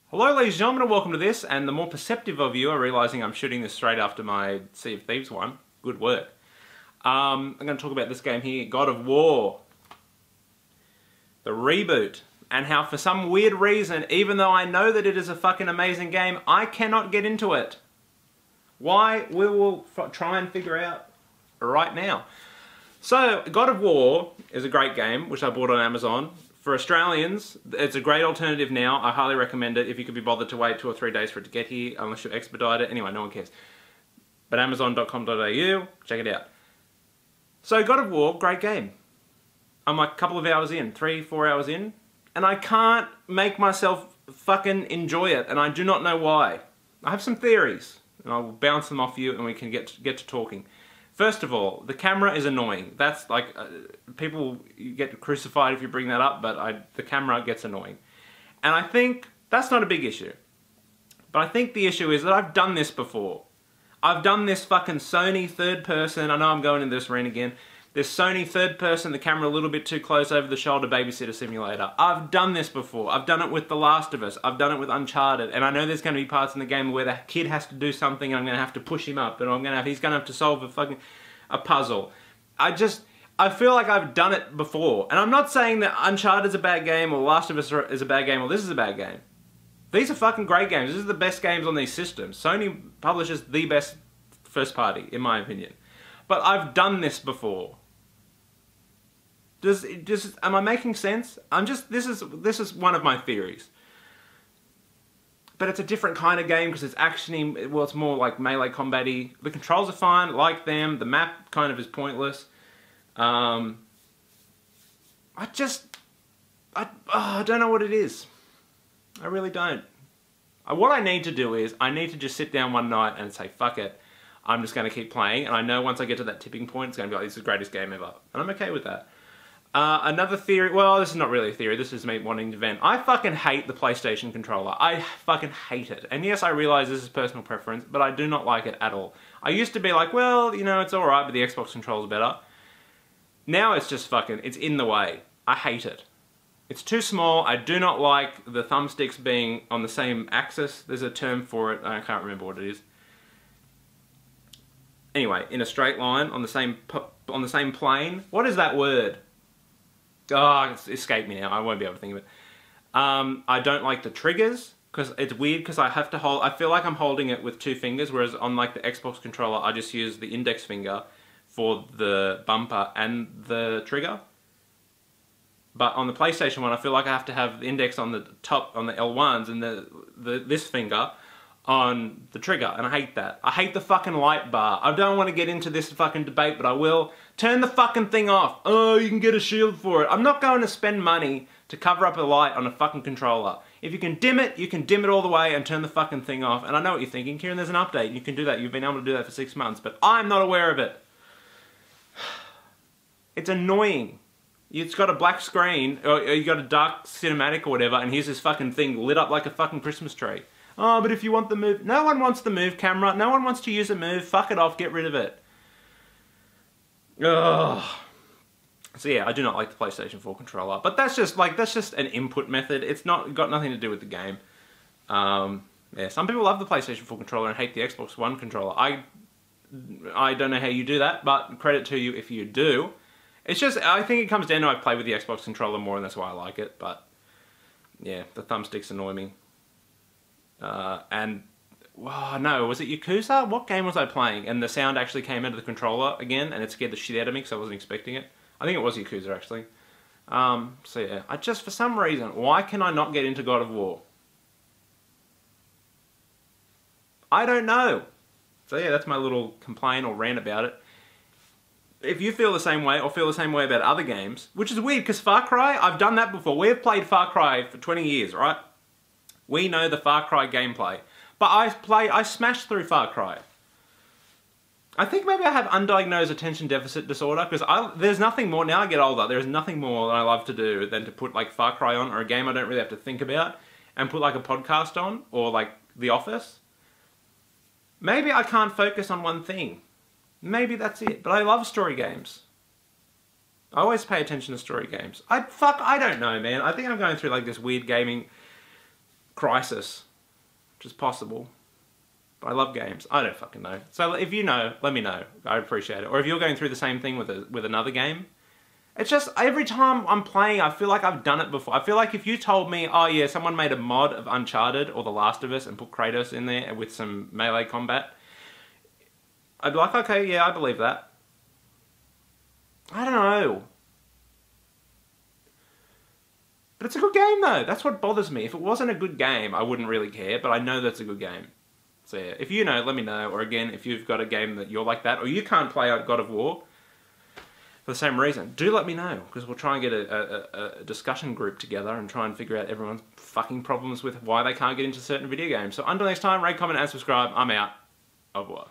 Hello ladies and gentlemen and welcome to this, and the more perceptive of you are realising I'm shooting this straight after my Sea of Thieves one. Good work. I'm going to talk about this game here, God of War. The reboot. And how for some weird reason, even though I know that it is a fucking amazing game, I cannot get into it. Why? We will try and figure out right now. So, God of War is a great game, which I bought on Amazon. For Australians, it's a great alternative now. I highly recommend it if you could be bothered to wait 2 or 3 days for it to get here, unless you expedite it. Anyway, no one cares. But amazon.com.au, check it out. So, God of War, great game. I'm like a couple of hours in, 3, 4 hours in, and I can't make myself fucking enjoy it, and I do not know why. I have some theories, and I will bounce them off you and we can get to talking. First of all, the camera is annoying. That's like, people get crucified if you bring that up, but the camera gets annoying. And I think that's not a big issue. But I think the issue is that I've done this before. I've done this fucking Sony third person, I know I'm going into this rant again, this Sony third person, the camera a little bit too close over the shoulder babysitter simulator. I've done this before. I've done it with The Last of Us. I've done it with Uncharted. And I know there's going to be parts in the game where the kid has to do something and I'm going to have to push him up and he's going to have to solve a puzzle. I feel like I've done it before. And I'm not saying that Uncharted is a bad game or The Last of Us is a bad game or this is a bad game. These are fucking great games. This is the best games on these systems. Sony publishes the best first party, in my opinion. But I've done this before. Am I making sense? This is one of my theories. But it's a different kind of game because it's actiony, well it's more like melee combat-y. The controls are fine, I like them, the map kind of is pointless. I don't know what it is. I really don't. What I need to do is, I need to just sit down one night and say, fuck it, I'm just going to keep playing, and I know once I get to that tipping point, it's going to be like, this is the greatest game ever. And I'm okay with that. Another theory, well, this is not really a theory, this is me wanting to vent. I fucking hate the PlayStation controller. I fucking hate it. And yes, I realise this is personal preference, but I do not like it at all. I used to be like, well, you know, it's alright, but the Xbox controller's better. Now it's just fucking, it's in the way. I hate it. It's too small, I do not like the thumbsticks being on the same axis. There's a term for it, I can't remember what it is. Anyway, in a straight line, on the same plane. What is that word? Oh, it's escaped me now. I won't be able to think of it. I don't like the triggers because it's weird because I have to hold. I feel like I'm holding it with 2 fingers, whereas on like the Xbox controller, I just use the index finger for the bumper and the trigger. But on the PlayStation one, I feel like I have to have the index on the top on the L1s and this finger on the trigger, and I hate that. I hate the fucking light bar. I don't want to get into this fucking debate, but I will. Turn the fucking thing off. Oh, you can get a shield for it. I'm not going to spend money to cover up a light on a fucking controller. If you can dim it, you can dim it all the way and turn the fucking thing off. And I know what you're thinking, Kieran, there's an update. You can do that. You've been able to do that for 6 months, but I'm not aware of it. It's annoying. It's got a black screen, or you got a dark cinematic or whatever, and here's this fucking thing lit up like a fucking Christmas tree. Oh, but if you want the move... No one wants the move camera. No one wants to use a move. Fuck it off. Get rid of it. Ugh. So yeah, I do not like the PlayStation 4 controller. But that's just an input method. It's got nothing to do with the game. Yeah, some people love the PlayStation 4 controller and hate the Xbox One controller. I don't know how you do that, but credit to you if you do. It's just, I think it comes down to I play with the Xbox controller more and that's why I like it. But yeah, the thumbsticks annoy me. No, was it Yakuza? What game was I playing? And the sound actually came into the controller again, and it scared the shit out of me because I wasn't expecting it. I think it was Yakuza, actually. So yeah, for some reason, why can I not get into God of War? I don't know. So yeah, that's my little complaint or rant about it. If you feel the same way, or feel the same way about other games, which is weird, because Far Cry, I've done that before. We've played Far Cry for 20 years, right? We know the Far Cry gameplay. But I smashed through Far Cry. I think maybe I have undiagnosed attention deficit disorder, because there's nothing more, now I get older, there's nothing more that I love to do than to put like Far Cry on, or a game I don't really have to think about, and put like a podcast on, or like The Office. Maybe I can't focus on one thing. Maybe that's it. But I love story games. I always pay attention to story games. I don't know, man. I think I'm going through like this weird gaming crisis, which is possible. But I love games. I don't fucking know. So if you know, let me know. I'd appreciate it. Or if you're going through the same thing with another game, it's just every time I'm playing, I feel like I've done it before. I feel like if you told me, oh yeah, someone made a mod of Uncharted or The Last of Us and put Kratos in there with some melee combat, I'd be like, okay, yeah, I believe that. I don't know. But it's a good game though. That's what bothers me. If it wasn't a good game, I wouldn't really care, but I know that's a good game. So yeah, if you know, let me know. Or again, if you've got a game that you're like that, or you can't play God of War for the same reason, do let me know, because we'll try and get a discussion group together and try and figure out everyone's fucking problems with why they can't get into certain video games. So until next time, rate, comment, and subscribe. I'm out. Au revoir.